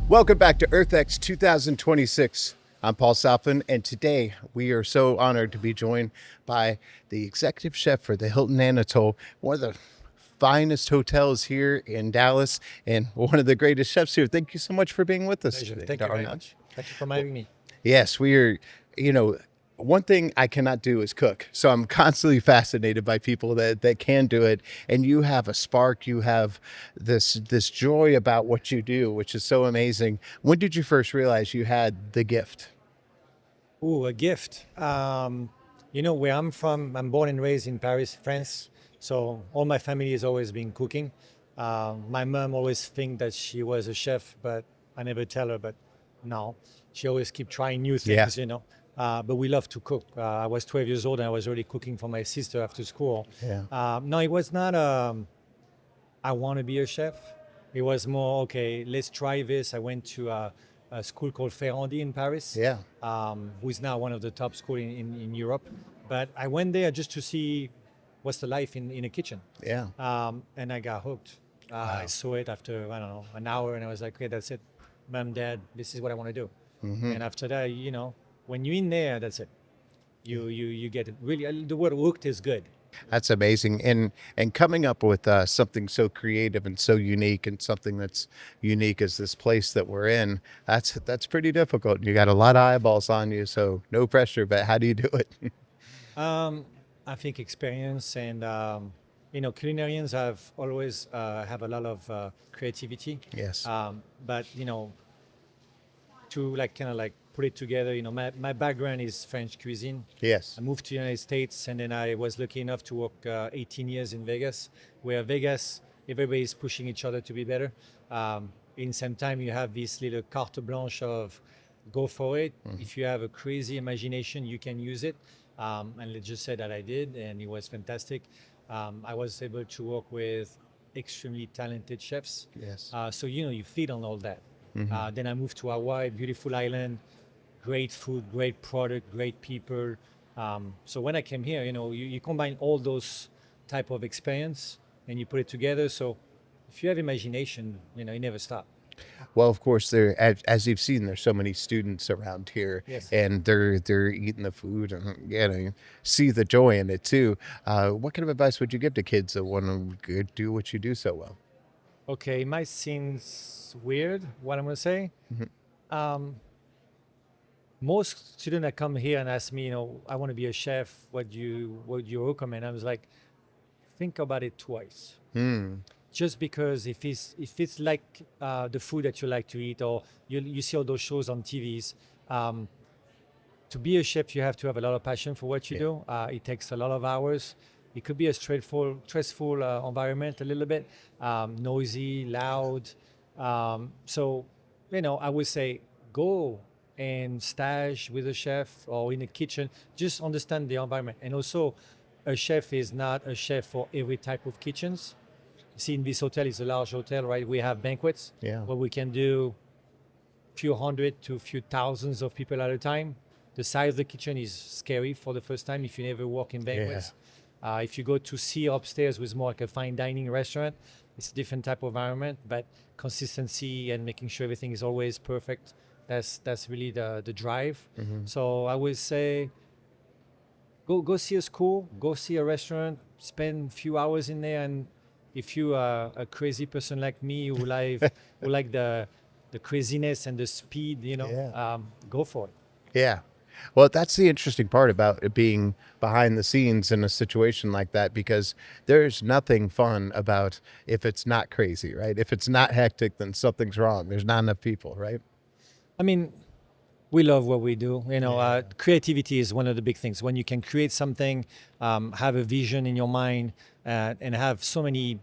Welcome back to EarthX 2026. I'm Paul Salfen, and today we are so honored to be joined by the executive chef for the Hilton Anatole, one of the finest hotels here in Dallas, and one of the greatest chefs here. Thank you so much for being with us Pleasure. today, Thank you very Arnaud. much. Thank you for having me. Yes, we are, you know, one thing I cannot do is cook. So I'm constantly fascinated by people that can do it. And you have a spark, you have this joy about what you do, which is so amazing. When did you first realize you had the gift? Ooh, a gift. Where I'm from, I'm born and raised in Paris, France. So all my family has always been cooking. My mom always think that she was a chef, but I never tell her. But no, she always keep trying new Yeah. things. But we love to cook. I was 12 years old and I was already cooking for my sister after school. Yeah. No, it was not. I want to be a chef. It was more, okay, let's try this. I went to a school called Ferrandi in Paris, Yeah. who is now one of the top schools in Europe. But I went there just to see what's the life in a kitchen. Yeah. And I got hooked. I saw it after, I don't know, an hour, and I was like, okay, that's it. Mom, Dad, this is what I want to do. And after that, when you're in there, that's it. You get it. Really, the word hooked is good. That's amazing. And coming up with something so creative and so unique, and something that's unique as this place that we're in, that's pretty difficult. You got a lot of eyeballs on you, so no pressure, but how do you do it? I think experience and culinarians have always have a lot of creativity. Yes. But to kind of put it together, my background is French cuisine. Yes. I moved to the United States, and then I was lucky enough to work 18 years in Vegas, where Vegas, everybody's pushing each other to be better. In same time, you have this little carte blanche of go for it. If you have a crazy imagination, you can use it. And let's just say that I did, and it was fantastic. I was able to work with extremely talented chefs. Yes. So you feed on all that. Then I moved to Hawaii, beautiful island, great food, great product, great people. So when I came here, you combine all those type of experience and you put it together. So if you have imagination, you never stop. Well, of course, as you've seen, there's so many students around here, Yes. and they're eating the food, and see the joy in it too. What kind of advice would you give to kids that want to do what you do so well? Okay, it might seem weird what I'm gonna say. Um, Most students that come here and ask me, I want to be a chef. What do you recommend? I was like, think about it twice. Just because if it's like the food that you like to eat, or you see all those shows on TVs, to be a chef you have to have a lot of passion for what you Yeah. do. It takes a lot of hours. It could be a stressful environment, a little bit noisy, loud. So I would say go and stage with a chef or in the kitchen. Just understand the environment, and also a chef is not a chef for every type of kitchens. See, in this hotel is a large hotel, right? We have banquets Yeah. where we can do few hundred to few thousands of people at a time. The size of the kitchen is scary for the first time if you never work in banquets. If you go to see upstairs with more like a fine dining restaurant, it's a different type of environment, but consistency and making sure everything is always perfect. That's really the drive. So I would say go see a school, go see a restaurant, spend a few hours in there, and if you are a crazy person like me who like the craziness and the speed, Yeah. go for it. Yeah. Well, that's the interesting part about it being behind the scenes in a situation like that, because there's nothing fun about if it's not crazy, right? If it's not hectic, then something's wrong. There's not enough people, right? I mean, we love what we do. Yeah. Creativity is one of the big things. When you can create something, have a vision in your mind, and have so many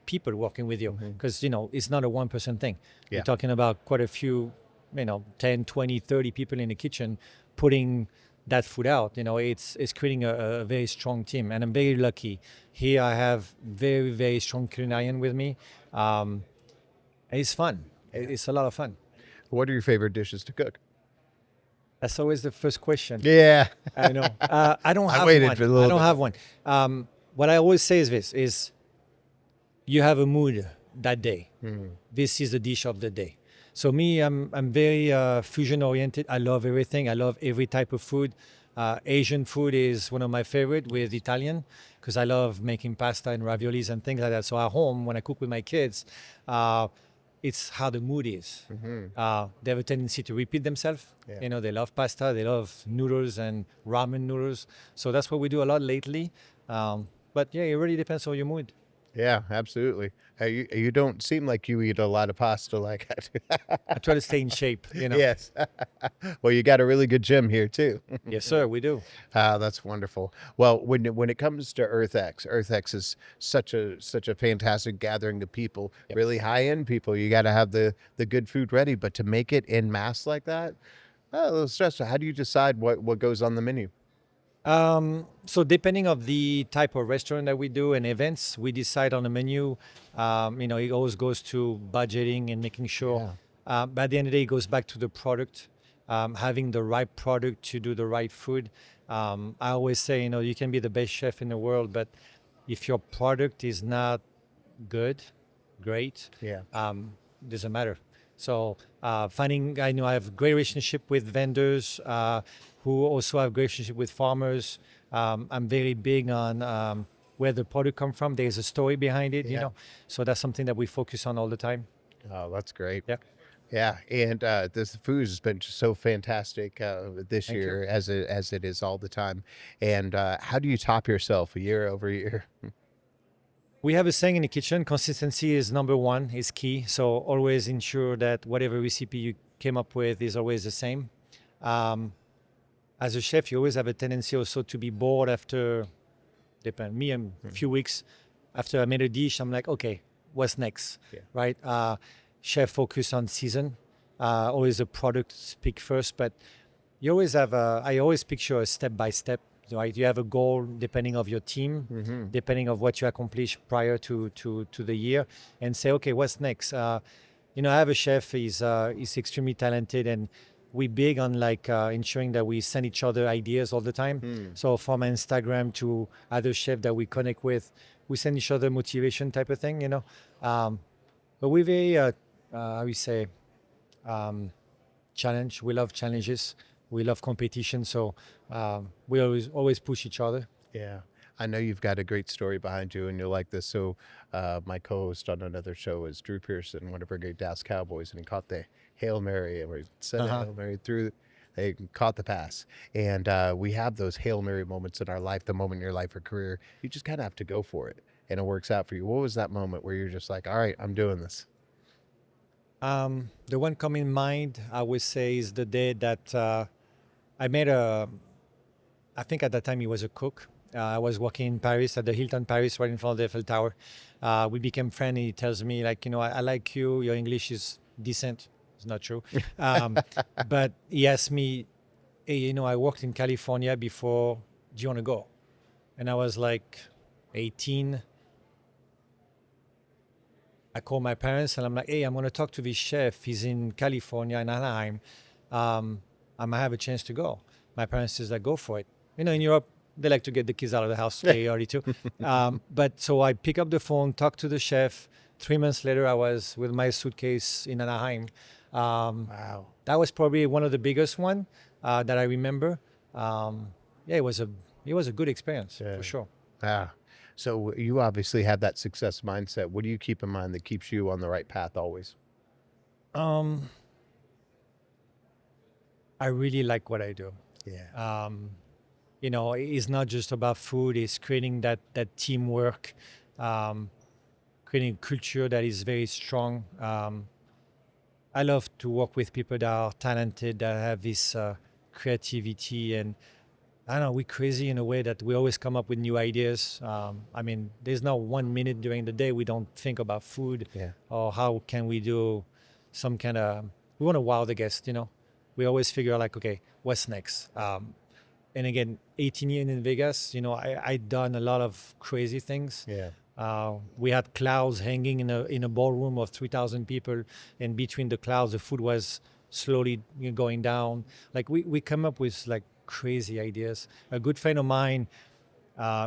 people working with you, because it's not a one-person thing. Yeah. You're talking about quite a few, 10, 20, 30 people in the kitchen putting that food out. It's creating a very strong team, and I'm very lucky. Here I have very, very strong culinarian with me. And it's fun. It's a lot of fun. What are your favorite dishes to cook? That's always the first question. Yeah. I know. I don't I have waited one. for a little I don't bit. have one. What I always say is this: is you have a mood that day. This is the dish of the day. So me, I'm very fusion oriented. I love everything. I love every type of food. Asian food is one of my favorite with Italian because I love making pasta and raviolis and things like that. So at home, when I cook with my kids, uh, it's how the mood is. They have a tendency to repeat themselves. Yeah. You know, they love pasta, they love noodles and ramen noodles. So that's what we do a lot lately. But yeah, it really depends on your mood. Yeah, absolutely. You don't seem like you eat a lot of pasta like I do. I try to stay in shape, you know. Yes. Well, you got a really good gym here too. Yes, sir, we do. Ah, that's wonderful. Well, when it comes to EarthX, EarthX is such a fantastic gathering of people, Yep. really high end people. You got to have the good food ready, but to make it in mass like that, a little stressful. How do you decide what goes on the menu? So depending of the type of restaurant that we do and events, we decide on the menu. You know, it always goes to budgeting and making sure. Yeah. But at the end of the day, it goes back to the product, having the right product to do the right food. I always say, you know, you can be the best chef in the world, but if your product is not good, great, Yeah. doesn't matter. So finding, I know I have great relationship with vendors who also have great relationship with farmers. I'm very big on where the product come from. There's a story behind it, you Yeah. know. So that's something that we focus on all the time. Oh, that's great. Yeah. Yeah, and this food has been just so fantastic this Thank you. year, as it is all the time. And how do you top yourself year over year? We have a saying in the kitchen: consistency is number one, is key. So always ensure that whatever recipe you came up with is always the same. Um, as a chef, you always have a tendency also to be bored after, depend me, a few weeks after I made a dish. I'm like, okay, what's next, Yeah. right? Chef focus on season. Always the product speak first, but you always have a. I always picture a step by step. Right, you have a goal depending of your team, depending of what you accomplished prior to the year, and say, okay, what's next? You know, I have a chef. He's extremely talented, and we big on like ensuring that we send each other ideas all the time. So from Instagram to other chef that we connect with, we send each other motivation type of thing. You know, but we very, how we say, challenge. We love challenges. We love competition. So we always push each other. Yeah, I know you've got a great story behind you, and you'll like this. So, my co-host on another show is Drew Pearson, one of our great Dallas Cowboys, and he caught the Hail Mary, and we sent a Uh-huh. Hail Mary through. They caught the pass, and we have those Hail Mary moments in our life, the moment in your life or career. You just kind of have to go for it, and it works out for you. What was that moment where you're just like, "All right, I'm doing this"? The one coming in mind, I would say, is the day that I met I think at that time he was a cook. I was working in Paris at the Hilton Paris, right in front of the Eiffel Tower. We became friends. He tells me like, you know, I like you. Your English is decent. It's not true, um, but he asked me, hey, you know, I worked in California before. Do you want to go? And I was like 18. I called my parents and I'm like, hey, I'm going to talk to this chef. He's in California, in Anaheim. I might have a chance to go. My parents says like, go for it. You know, in Europe, they like to get the kids out of the house very early too. But so I pick up the phone, talk to the chef. 3 months later, I was with my suitcase in Anaheim. Wow. That was probably one of the biggest one that I remember. Yeah, it was a good experience Yeah. for sure. Ah, so you obviously have that success mindset. What do you keep in mind that keeps you on the right path always? Um, I really like what I do. Yeah. You know, it's not just about food. It's creating that teamwork, um, creating a culture that is very strong. I love to work with people that are talented, that have this creativity, and I don't know, we're crazy in a way that we always come up with new ideas. I mean, there's not 1 minute during the day we don't think about food Yeah. or how can we do some kind of. We want to wow the guest, you know. We always figure out like, okay, what's next? And again, 18 years in Vegas, you know, I done a lot of crazy things. Yeah. We had clouds hanging in a ballroom of 3,000 people, and between the clouds, the food was slowly going down. Like we come up with like crazy ideas. A good friend of mine,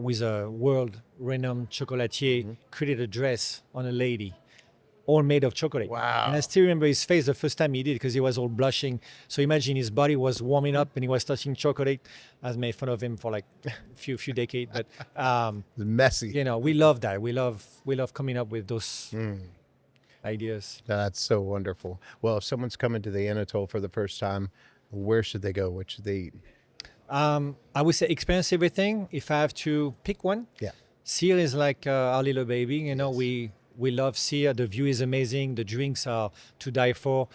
with a world-renowned chocolatier, created a dress on a lady, all made of chocolate. Wow. And I still remember his face the first time he did because he was all blushing. So imagine his body was warming up and he was touching chocolate. I made fun of him for like a few decades, but It's messy. you know, we love that. We love coming up with those ideas. That's so wonderful. Well, if someone's coming to the Anatole for the first time, where should they go? What should they eat? I would say experience everything. If I have to pick one, Yeah. Seal is like our little baby. You know, we love Seal. The view is amazing. The drinks are to die for.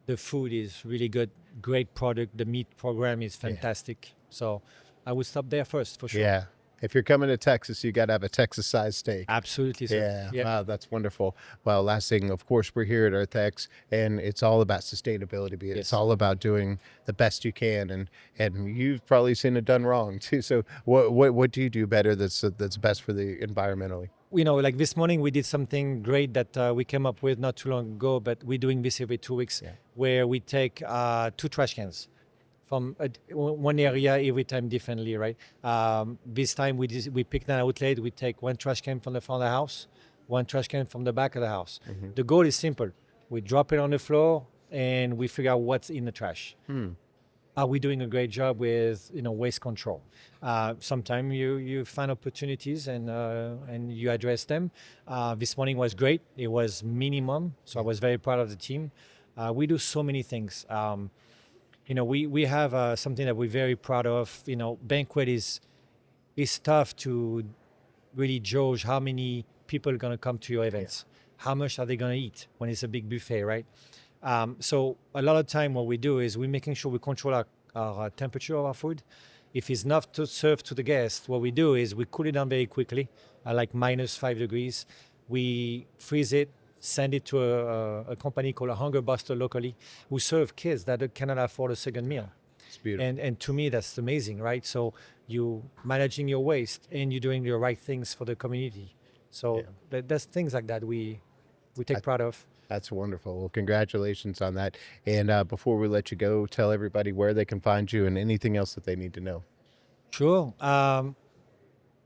The food is really good. Great product. The meat program is fantastic. So I would stop there first for sure. Yeah. If you're coming to Texas, you got to have a Texas-sized steak. Absolutely, sir. Yeah. Wow, that's wonderful. Well, last thing, of course, we're here at EarthX, and it's all about sustainability. It's Yes. all about doing the best you can, and you've probably seen it done wrong too. So, what do you do better that's best for the environmentally? You know, like this morning we did something great that we came up with not too long ago, but we're doing this every 2 weeks, where we take 2 trash cans from one area every time differently, right? This time we picked an outlet. We take 1 trash can from the front of the house, 1 trash can from the back of the house. The goal is simple. We drop it on the floor and we figure out what's in the trash. Are we doing a great job with waste control? Sometimes you find opportunities and you address them. This morning was great. It was minimum, so I was very proud of the team. We do so many things. We have something that we're very proud of. Banquet is tough to really judge how many people are going to come to your events. How much are they going to eat when it's a big buffet, right? So a lot of time what we do is we're making sure we control our temperature of our food. If it's not to serve to the guests, what we do is we cool it down very quickly, like -5 degrees. We freeze it, send it to a company called a Hunger Buster locally, who serve kids that cannot afford a second meal. It's beautiful. And to me, that's amazing, right? So you managing your waste and you're doing the right things for the community. So that's things like that we take pride of. That's wonderful. Well, congratulations on that. And before we let you go, tell everybody where they can find you and anything else that they need to know. Sure.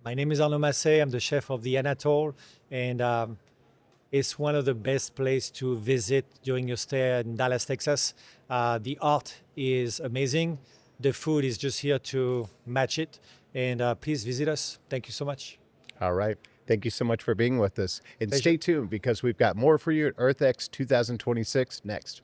My name is Arnaud Masset. I'm the chef of the Anatole, and it's one of the best places to visit during your stay in Dallas, Texas. The art is amazing. The food is just here to match it. And please visit us. Thank you so much. All right. Thank you so much for being with us. And Pleasure. stay tuned because we've got more for you at EarthX 2026 next.